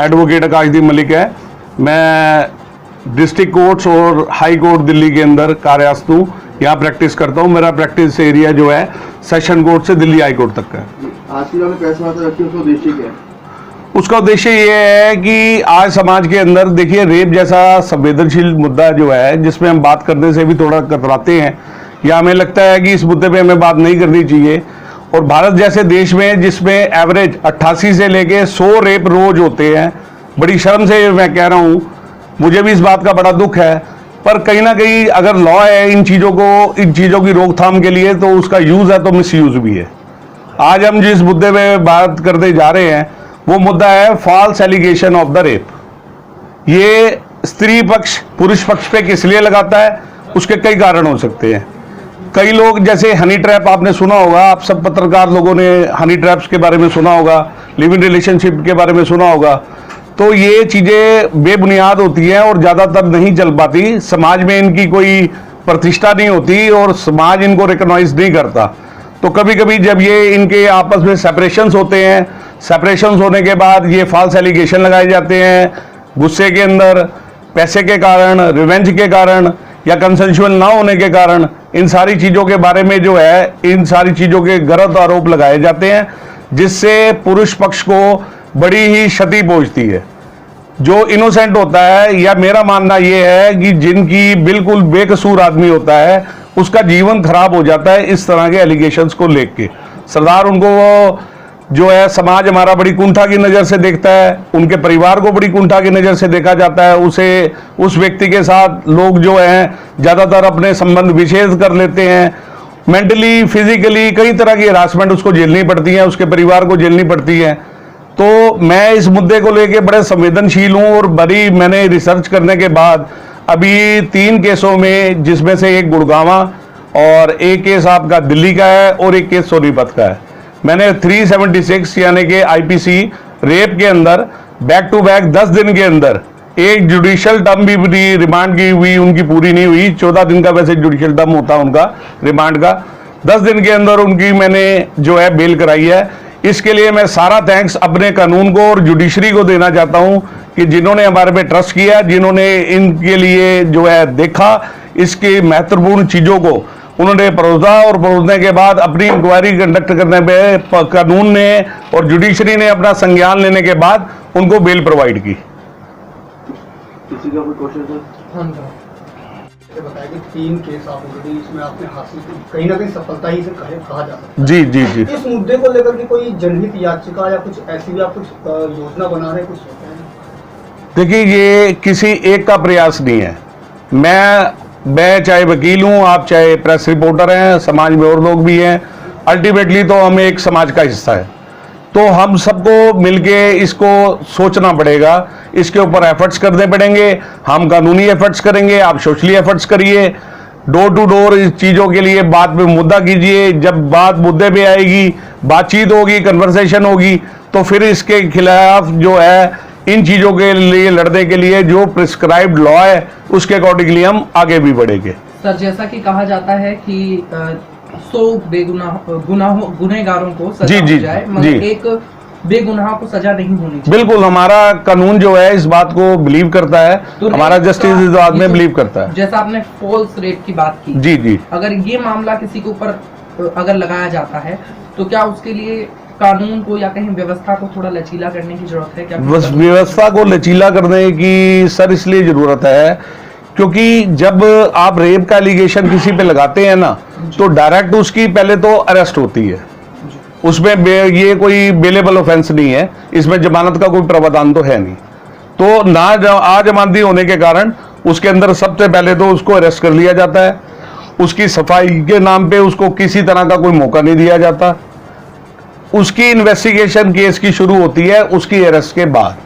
Advocate आकाशदीप मलिक है। मैं district courts और हाई कोर्ट दिल्ली के अंदर कार्यरत हूँ, यहाँ प्रैक्टिस करता हूँ। मेरा प्रैक्टिस एरिया जो है सेशन कोर्ट से दिल्ली हाई कोर्ट तक का है। आज की जो प्रेस वार्ता रखी है उसका उद्देश्य क्या है? उसका उद्देश्य ये है कि आज समाज के अंदर देखिए रेप जैसा संवेदनशील मुद्दा जो है, जिसमें हम बात करने से भी थोड़ा कतराते हैं या हमें लगता है कि इस मुद्दे पे हमें बात नहीं करनी चाहिए। और भारत जैसे देश में जिसमें एवरेज 88 से लेके 100 रेप रोज होते हैं, बड़ी शर्म से मैं कह रहा हूँ, मुझे भी इस बात का बड़ा दुख है, पर कहीं ना कहीं अगर लॉ है इन चीज़ों की रोकथाम के लिए, तो उसका यूज़ है तो मिसयूज भी है। आज हम जिस मुद्दे पे बात करते जा रहे हैं वो मुद्दा है false allegation of the rape. ये स्त्री पक्ष पुरुष पक्ष पे किस लिए लगाता है, उसके कई कारण हो सकते हैं। कई लोग जैसे हनी ट्रैप आपने सुना होगा, आप सब पत्रकार लोगों ने हनी ट्रैप्स के बारे में सुना होगा, लिव इन रिलेशनशिप के बारे में सुना होगा। तो ये चीज़ें बेबुनियाद होती हैं और ज़्यादातर नहीं चल पाती, समाज में इनकी कोई प्रतिष्ठा नहीं होती और समाज इनको रिकॉग्नाइज नहीं करता। तो कभी कभी जब ये इनके आपस में सेपरेशंस होते हैं, सेपरेशंस होने के बाद ये फॉल्स एलिगेशन लगाए जाते हैं, गुस्से के अंदर, पैसे के कारण, रिवेंज के कारण या कंसेंशुअल ना होने के कारण, इन सारी चीज़ों के बारे में जो है इन सारी चीज़ों के गलत आरोप लगाए जाते हैं, जिससे पुरुष पक्ष को बड़ी ही क्षति पहुंचती है। जो इनोसेंट होता है, या मेरा मानना यह है कि जिनकी बिल्कुल बेकसूर आदमी होता है उसका जीवन खराब हो जाता है इस तरह के एलिगेशंस को लेके। सरदार उनको जो है समाज हमारा बड़ी कुंठा की नज़र से देखता है, उनके परिवार को बड़ी कुंठा की नज़र से देखा जाता है। उस व्यक्ति के साथ लोग जो हैं ज़्यादातर अपने संबंध विच्छेद कर लेते हैं। मेंटली, फिजिकली कई तरह की हरासमेंट उसको झेलनी पड़ती है, उसके परिवार को झेलनी पड़ती है। तो मैं इस मुद्दे को लेके बड़े संवेदनशील हूँ और बड़ी मैंने रिसर्च करने के बाद अभी 3 केसों में, जिसमें से एक गुड़गांवा और एक केस आपका दिल्ली का है और एक केस सोनीपत का है, मैंने 376 यानी कि आईपीसी रेप के अंदर बैक टू बैक 10 दिन के अंदर, एक जुडिशियल टर्म भी रिमांड की हुई उनकी पूरी नहीं हुई, 14 दिन का वैसे जुडिशियल टर्म होता है उनका रिमांड का, 10 दिन के अंदर उनकी मैंने जो है बेल कराई है। इसके लिए मैं सारा थैंक्स अपने कानून को और जुडिशरी को देना चाहता हूं कि जिन्होंने हमारे पे ट्रस्ट किया, जिन्होंने इनके लिए जो है देखा, इसकी महत्वपूर्ण चीज़ों को उन्होंने परोसा और परोसने के बाद अपनी इंक्वायरी कंडक्ट करने पे कानून ने और जुडिशरी ने अपना संज्ञान लेने के बाद उनको बेल प्रोवाइड की। किसी का कोई क्वेश्चन सर? बताया कि 3 केस ऑलरेडी इसमें आपने हासिल की, कहीं ना कहीं सफलता ही से कहा जा सकता है। जी जी जी। इस मुद्दे को लेकर के कोई जनहित याचिका या कुछ ऐसी भी आप कुछ योजना बना रहे, कुछ देखिए ये किसी एक का प्रयास नहीं है। मैं चाहे वकील हूँ, आप चाहे प्रेस रिपोर्टर हैं, समाज में और लोग भी हैं, अल्टीमेटली तो हम एक समाज का हिस्सा है। तो हम सबको मिलके इसको सोचना पड़ेगा, इसके ऊपर एफर्ट्स करने पड़ेंगे। हम कानूनी एफर्ट्स करेंगे, आप सोशली एफर्ट्स करिए, डोर टू डोर इस चीज़ों के लिए बात पे मुद्दा कीजिए। जब बात मुद्दे पे आएगी, बातचीत होगी, कन्वर्सेशन होगी, तो फिर इसके खिलाफ जो है इन चीज़ों के लिए लड़ने के लिए जो प्रिस्क्राइब्ड लॉ है उसके अकॉर्डिंगली हम आगे भी बढ़ेंगे। सर, जैसा कि कहा जाता है कि 100 गुनहगारों को सजा हो जाए, मगर एक बेगुनाह को सजा नहीं होनी चाहिए। बिल्कुल, हमारा कानून जो है इस बात को बिलीव करता है, तो हमारा जस्टिस इस बात में बिलीव करता है। जैसा आपने फॉल्स रेप की बात की, जी जी, अगर ये मामला किसी के ऊपर अगर लगाया जाता है तो क्या उसके लिए कानून को या कहीं व्यवस्था को थोड़ा लचीला करने की जरूरत है? क्या व्यवस्था को लचीला करने की सर इसलिए जरूरत है क्योंकि जब आप रेप का एलिगेशन किसी पे लगाते हैं ना, तो डायरेक्ट उसकी पहले तो अरेस्ट होती है, उसमें ये कोई बेलेबल ऑफेंस नहीं है, इसमें जमानत का कोई प्रावधान तो है नहीं। तो ना आजमानदी होने के कारण उसके अंदर सबसे पहले तो उसको अरेस्ट कर लिया जाता है, उसकी सफाई के नाम पे उसको किसी तरह का कोई मौका नहीं दिया जाता। उसकी इन्वेस्टिगेशन केस की शुरू होती है उसकी अरेस्ट के बाद,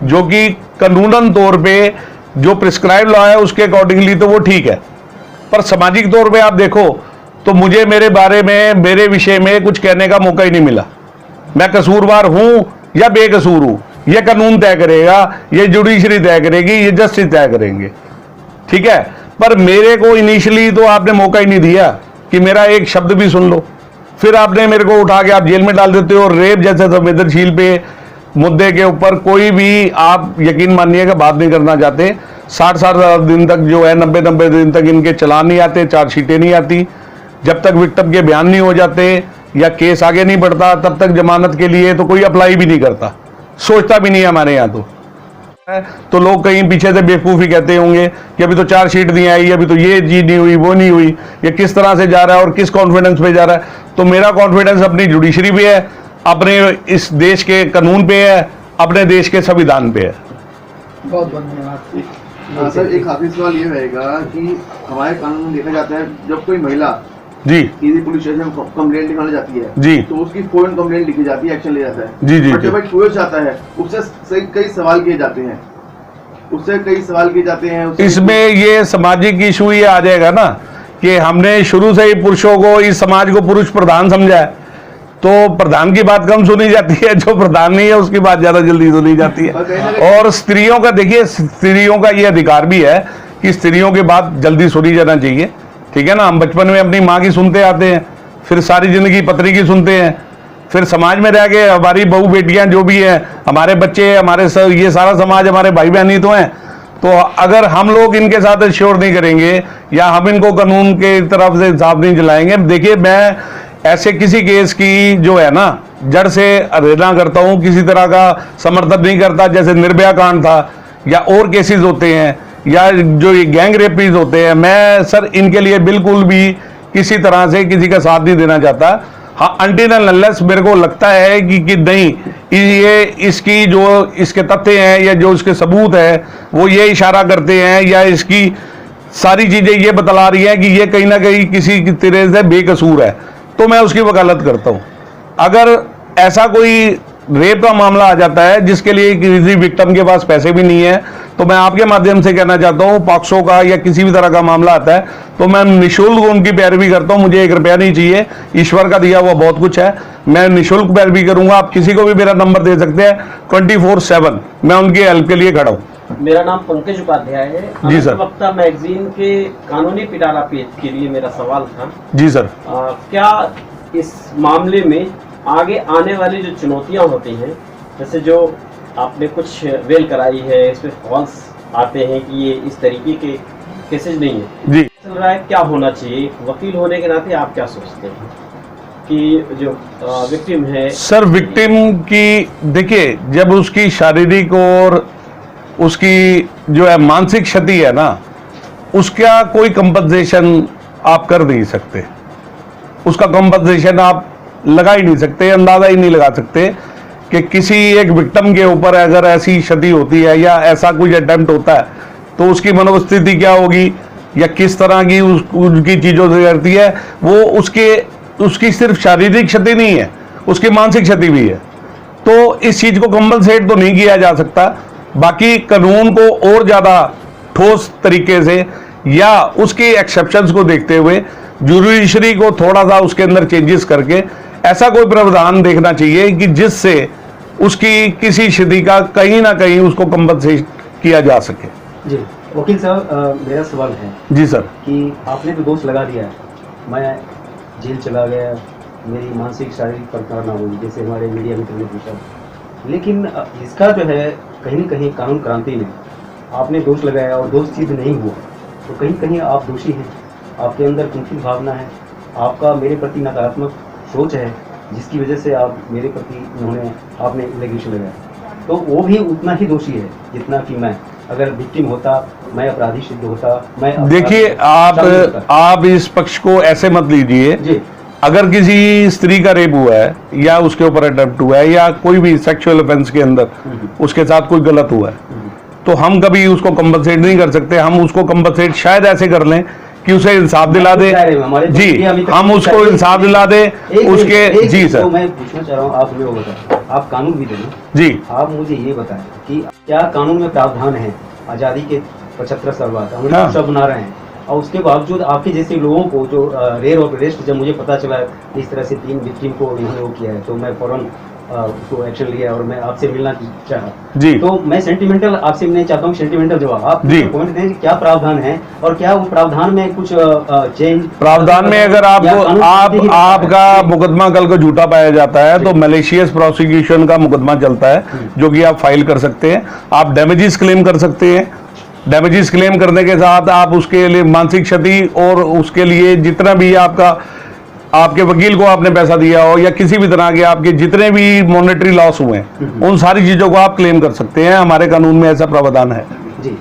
जो कि कानूनन तौर पे जो प्रिस्क्राइब लॉ है उसके अकॉर्डिंगली तो वो ठीक है, पर सामाजिक तौर पे आप देखो तो मुझे मेरे बारे में, मेरे विषय में कुछ कहने का मौका ही नहीं मिला। मैं कसूरवार हूं या बेकसूर हूं, यह कानून तय करेगा, ये जुडिशरी तय करेगी, ये जस्टिस तय करेंगे, ठीक है। पर मेरे को इनिशियली तो आपने मौका ही नहीं दिया कि मेरा एक शब्द भी सुन लो। फिर आपने मेरे को उठा के आप जेल में डाल देते हो। रेप जैसे संवेदनशील पे मुद्दे के ऊपर कोई भी आप यकीन मानिएगा बात नहीं करना चाहते। 60 दिन तक जो है 90 दिन तक इनके चालान नहीं आते, चार्जशीटें नहीं आती। जब तक विक्टिम के बयान नहीं हो जाते या केस आगे नहीं बढ़ता तब तक जमानत के लिए तो कोई अप्लाई भी नहीं करता, सोचता भी नहीं है हमारे यहाँ। तो लोग कहीं पीछे से बेवकूफ़ी कहते होंगे कि अभी तो चार्जशीट नहीं आई, अभी तो ये चीज नहीं हुई, वो नहीं हुई, ये किस तरह से जा रहा है और किस कॉन्फिडेंस पे जा रहा है। तो मेरा कॉन्फिडेंस अपनी जुडिशरी पे है, अपने इस देश के कानून पे है, अपने देश के संविधान पे है। बहुत बहुत धन्यवाद। सर एक आखिरी सवाल ये रहेगा कि हमारे कानून में देखा जाता है जब कोई महिला जी किसी पुलिस स्टेशन में कंप्लेंट लिखाने जाती है जी तो उसकी फौरन कंप्लेंट लिखी जाती है, एक्शन लिया जाता है। जी जी, बट जब एक पुलिस आता है उससे कई सवाल किए जाते हैं, इसमें ये सामाजिक इशू ये आ जाएगा ना कि हमने शुरू से ही पुरुषों को, इस समाज को पुरुष प्रधान समझा है, तो प्रधान की बात कम सुनी जाती है, जो प्रधान नहीं है उसकी बात ज्यादा जल्दी सुनी जाती है। और स्त्रियों का देखिए, स्त्रियों का ये अधिकार भी है कि स्त्रियों की बात जल्दी सुनी जाना चाहिए, ठीक है ना। हम बचपन में अपनी माँ की सुनते आते हैं, फिर सारी जिंदगी पत्नी की सुनते हैं, फिर समाज में रह के हमारी बहू बेटियां जो भी हैं, हमारे बच्चे, हमारे ये सारा समाज हमारे भाई बहन ही तो हैं। तो अगर हम लोग इनके साथ श्योर नहीं करेंगे या हम इनको कानून के तरफ से इंसाफ नहीं दिलाएंगे, देखिए मैं ऐसे किसी केस की जो है ना जड़ से अवहेलना करता हूं, किसी तरह का समर्थन नहीं करता। जैसे निर्भया कांड था या और केसेस होते हैं या जो ये गैंग रेपीज होते हैं, मैं सर इनके लिए बिल्कुल भी किसी तरह से किसी का साथ नहीं देना चाहता। हाँ, अनटिल एंड अनलेस मेरे को लगता है कि नहीं, ये इसकी जो इसके तथ्य हैं या जो इसके सबूत है वो ये इशारा करते हैं या इसकी सारी चीजें ये बतला रही हैं कि ये कहीं ना कहीं किसी तरह से बेकसूर है, तो मैं उसकी वकालत करता हूं। अगर ऐसा कोई रेप का मामला आ जाता है जिसके लिए किसी विक्टिम के पास पैसे भी नहीं है, तो मैं आपके माध्यम से कहना चाहता हूं, पॉक्सो का या किसी भी तरह का मामला आता है तो मैं निःशुल्क उनकी पैरवी करता हूं। मुझे 1 रुपया नहीं चाहिए, ईश्वर का दिया हुआ बहुत कुछ है, मैं निःशुल्क पैरवी करूंगा। आप किसी को भी मेरा नंबर दे सकते हैं 24/7, मैं उनकी हेल्प के लिए खड़ा हूँ। मेरा नाम पंकज उपाध्याय है जी सर। वक्ता मैगजीन के कानूनी पिटारा पेज के लिए मेरा सवाल था। जी सर। क्या इस मामले में आगे आने वाली जो चुनौतियां होती हैं, जैसे जो आपने कुछ वेल कराई है, इसमें फॉल्स आते हैं कि ये इस तरीके के केसेज नहीं है जी, चल रहा है, क्या होना चाहिए? वकील होने के नाते आप क्या सोचते हैं कि जो विक्टिम है? सर विक्टिम की देखिए, जब उसकी शारीरिक और उसकी जो है मानसिक क्षति है ना, उसका कोई कंपनसेशन आप कर नहीं सकते, उसका कंपनसेशन आप लगा ही नहीं सकते, अंदाजा ही नहीं लगा सकते कि किसी एक विक्टिम के ऊपर अगर ऐसी क्षति होती है या ऐसा कुछ अटेम्प्ट होता है तो उसकी मनोस्थिति क्या होगी या किस तरह की उनकी चीजों से करती है। वो उसकी सिर्फ शारीरिक क्षति नहीं है, उसकी मानसिक क्षति भी है। तो इस चीज को कंपनसेट तो नहीं किया जा सकता। बाकी कानून को और ज्यादा ठोस तरीके से या उसके एक्सेप्शंस को देखते हुए जुडिशरी को थोड़ा सा उसके अंदर चेंजेस करके ऐसा कोई प्रावधान देखना चाहिए कि जिससे उसकी किसी क्षति का कहीं ना कहीं उसको कंपनसेट किया जा सके। जी वकील साहब, मेरा सवाल है जी सर कि आपने तो दोष लगा दिया है, मैं जेल चला गया, मेरी मानसिक शारीरिक प्रताड़ना हुई, जैसे हमारे मीडिया मित्र ने पूछा, लेकिन इसका जो है कहीं न कहीं कानून क्रांति में आपने दोष लगाया और दोष सिद्ध नहीं हुआ, तो कहीं कहीं आप दोषी हैं, आपके अंदर कुंठित भावना है, आपका मेरे प्रति नकारात्मक सोच है, जिसकी वजह से आप मेरे प्रति आपने एलिगेशन लगाया, तो वो भी उतना ही दोषी है जितना कि मैं। अगर विक्टिम होता, मैं अपराधी सिद्ध होता, मैं देखिए आप इस पक्ष को ऐसे मत लीजिए जी। अगर किसी स्त्री का रेप हुआ है या उसके ऊपर अटेम्प्ट हुआ है या कोई भी सेक्सुअल ऑफेंस के अंदर उसके साथ कोई गलत हुआ है, तो हम कभी उसको कंपनसेट नहीं कर सकते। हम उसको कंपनसेट शायद ऐसे कर लें कि उसे इंसाफ दिला दे जी, हम उसको इंसाफ दिला दे उसके। जी सर, मैं पूछना चाह रहा हूँ, आप मुझे वो बताएं, आप कानून भी देना जी, आप मुझे ये बताएं कि क्या कानून में प्रावधान है आज़ादी के 75 साल बाद हम लोग सब बना रहे हैं, और उसके बावजूद आपके जैसे लोगों को जो रेयर और अरेस्ट, जब मुझे पता चला इस तरह से 3 विक्टिम को इन्होंने वो किया है, तो मैं फौरन उसको एक्शन लिया और मैं आपसे मिलना चाहा जी। तो मैं सेंटिमेंटल आपसे मिलना चाहता हूँ, सेंटिमेंटल जवाब आप जी। कमेंट दें कि क्या प्रावधान है और क्या वो प्रावधान में कुछ चेंज प्रावधान में अगर आपको आपका मुकदमा कल को झूठा पाया जाता है तो मैलिशियस प्रोसिक्यूशन का मुकदमा चलता है जो कि आप फाइल कर सकते हैं। आप डैमेजेस क्लेम कर सकते हैं। डैमेजेस क्लेम करने के साथ आप उसके लिए मानसिक क्षति और उसके लिए जितना भी आपके वकील को आपने पैसा दिया हो या किसी भी तरह के आपके जितने भी मॉनेटरी लॉस हुए हैं उन सारी चीजों को आप क्लेम कर सकते हैं। हमारे कानून में ऐसा प्रावधान है जी।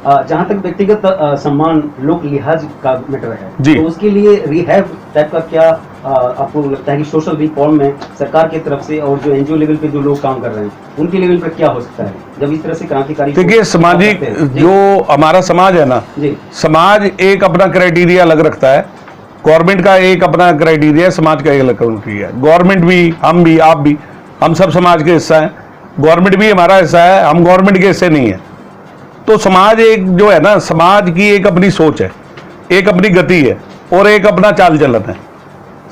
जहाँ तक व्यक्तिगत सम्मान लोक लिहाज का मैटर है जी। तो उसके लिए रिहैब टाइप का क्या आपको लगता है कि सोशल रिफॉर्म में सरकार की तरफ से और जो एनजीओ लेवल पे जो लोग काम कर रहे हैं उनके लेवल पर क्या हो सकता है जब इस तरह से क्रांतिकारी? देखिए सामाजिक जो हमारा समाज है ना जी, समाज एक अपना क्राइटेरिया अलग रखता है। गवर्नमेंट का एक अपना क्राइटेरिया है, समाज का एक अलग क्राइटेरिया है। गवर्नमेंट भी, हम भी, आप भी, हम सब समाज के हिस्सा हैं। गवर्नमेंट भी हमारा हिस्सा है, हम गवर्नमेंट के हिस्से नहीं है। तो समाज एक जो है ना, समाज की एक अपनी सोच है, एक अपनी गति है और एक अपना चाल चलन है।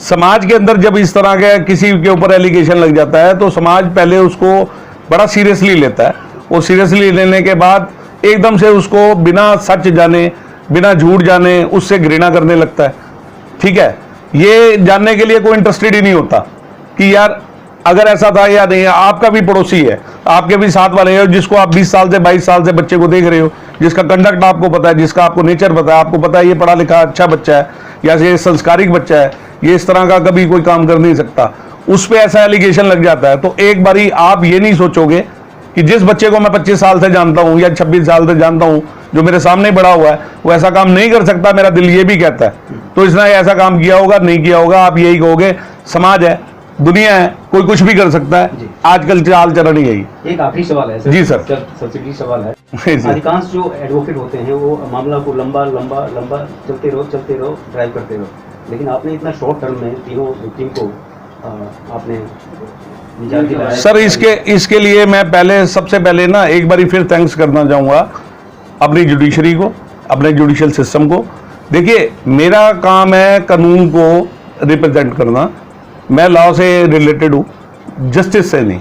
समाज के अंदर जब इस तरह के किसी के ऊपर एलिगेशन लग जाता है तो समाज पहले उसको बड़ा सीरियसली लेता है और सीरियसली लेने के बाद एकदम से उसको बिना सच जाने, बिना झूठ जाने उससे घृणा करने लगता है। ठीक है, ये जानने के लिए कोई इंटरेस्टेड ही नहीं होता कि यार अगर ऐसा था या नहीं। आपका भी पड़ोसी है, आपके भी साथ वाले हैं जिसको आप 20 साल से 22 साल से बच्चे को देख रहे हो, जिसका कंडक्ट आपको पता है, जिसका आपको नेचर पता है, आपको पता है ये पढ़ा लिखा अच्छा बच्चा है या ये संस्कारिक बच्चा है, ये इस तरह का कभी कोई काम कर नहीं सकता, उस पर ऐसा एलिगेशन लग जाता है। तो एक बारी आप ये नहीं सोचोगे कि जिस बच्चे को मैं 25 साल से जानता हूं या 26 साल से जानता हूं, जो मेरे सामने बड़ा हुआ है, वो ऐसा काम नहीं कर सकता, मेरा दिल ये भी कहता है, तो इसने ऐसा काम किया होगा, नहीं किया होगा। आप यही कहोगे समाज है, दुनिया है, कोई कुछ भी कर सकता है। आजकल चाल चलन ही यही। एक आखिरी सवाल है सर। जी सर। सब्सिडी सवाल है। जी। अधिकांश जो एडवोकेट होते हैं वो मामला को लंबा लंबा लंबा चलते रहो ड्राइव करते रहो, लेकिन आपने इतना शॉर्ट टर्म में तीनों विक्टिम को आपने निजात दिलाया। सर इसके लिए मैं सबसे पहले ना एक बारी फिर थैंक्स करना चाहूँगा अपनी जुडिशरी को, अपने जुडिशियल सिस्टम को। देखिए मेरा काम है कानून को रिप्रेजेंट करना, मैं लॉ से रिलेटेड हूँ, जस्टिस से नहीं।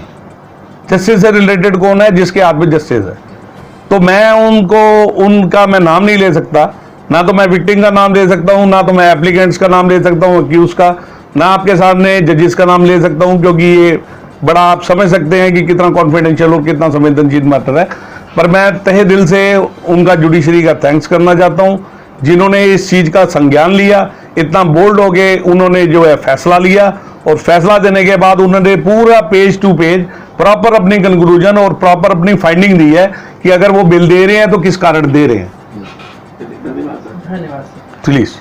जस्टिस से रिलेटेड कौन है? जिसके हाथ में जस्टिस है। तो मैं उनका मैं नाम नहीं ले सकता, ना तो मैं विक्टिम का नाम ले सकता हूँ, ना तो मैं एप्लीकेंट्स का नाम ले सकता हूँ, अक्यूज का, ना आपके सामने जजेस का नाम ले सकता हूँ, क्योंकि ये बड़ा आप समझ सकते हैं कि कितना कॉन्फिडेंशियल और कितना संवेदनशील मैटर है। पर मैं तहे दिल से उनका जुडिशरी का थैंक्स करना चाहता हूँ जिन्होंने इस चीज़ का संज्ञान लिया, इतना बोल्ड हो गए उन्होंने जो है फैसला लिया, और फैसला देने के बाद उन्होंने पूरा पेज टू पेज प्रॉपर अपनी कंक्लूजन और प्रॉपर अपनी फाइंडिंग दी है कि अगर वो बिल दे रहे हैं तो किस कारण दे रहे हैं। धन्यवाद सर। प्लीज।